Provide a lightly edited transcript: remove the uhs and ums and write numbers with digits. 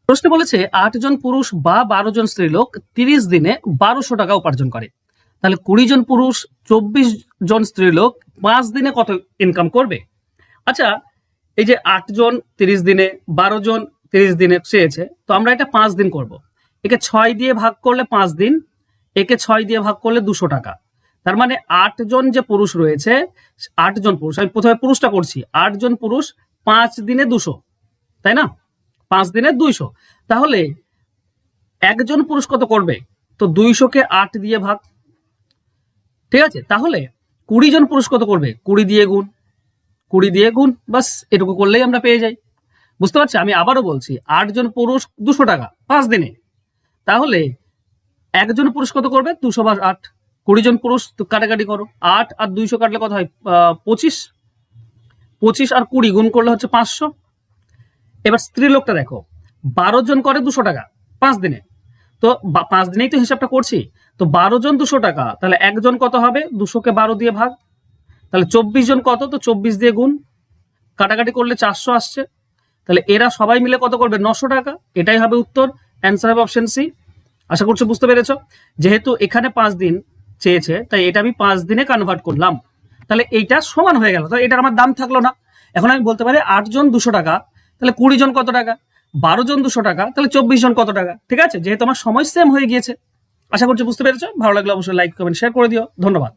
প্রশ্নে বলেছে 8 জন পুরুষ বা 12 জন স্ত্রীলোক 30 দিনে 1200 টাকা উপার্জন করে, তাহলে 20 জন পুরুষ 24 জন স্ত্রীলোক 5 দিনে কত ইনকাম করবে। আচ্ছা, এই যে 8 জন 30 দিনে, 12 জন 30 দিনে চেয়েছে, তো আমরা এটা 5 দিন করব। একে 6 দিয়ে ভাগ করলে 5 দিন, একে 6 দিয়ে ভাগ করলে 200 টাকা। তার মানে 8 জন যে পুরুষ রয়েছে, 8 জন পুরুষ, আমি প্রথমে পুরুষটা করছি, 8 জন পুরুষ 5 দিনে 200, তাই না? 5 দিনে 200, তাহলে একজন পুরুষ কত করবে? তো 200 কে 8 দিয়ে ভাগ, ঠিক আছে? তাহলে 20 জন পুরুষ কত করবে? 20 দিয়ে গুণ, 20 দিয়ে গুণ, বাস এটুকু করলেই আমরা পেয়ে যাই। বুঝতে পারছি? আমি আবারও বলছি, 8 জন পুরুষ 200 টাকা 5 দিনে, তাহলে একজন পুরুষ কত করবে? 200 বার 8, 20 জন পুরুষ, তো কাটাকাটি করো, 8 আর 200 কাটলে কত হয়? 25, 25 আর 20 গুণ করলে হচ্ছে 500। এবার স্ত্রী লোকটা দেখো, 12 জন করে 200 টাকা 5 দিনে, তো 5 দিনেই তো হিসাবটা করছি, তো 12 জন 200 টাকা, তাহলে একজন কত হবে? 200 কে 12 দিয়ে ভাগ, তাহলে 24 জন কত? তো 24 দিয়ে গুণ, কাটাকাটি করলে 400 আসছে, তাহলে এরা সবাই মিলে কত করবে? 900 টাকা। এটাই হবে উত্তর, অ্যান্সার হবে অপশন সি। আশা করছি বুঝতে পেরেছো। যেহেতু এখানে 5 দিন চেয়েছে, তাই এটা আমি 5 দিনে কনভার্ট করলাম, তাহলে এইটা সমান হয়ে গেল, তো এটার আমার দাম থাকলো না। এখন আমি বলতে পারি 8 জন 200 টাকা, তাহলে 20 জন কত টাকা? 12 জন 200 টাকা, তাহলে 24 জন কত টাকা? ঠিক আছে, যেহেতু আমার সময় সেম হয়ে গিয়েছে। আশা করছি বুঝতে পেরেছো। ভালো লাগলে অবশ্যই লাইক কমেন্ট শেয়ার করে দিও। ধন্যবাদ।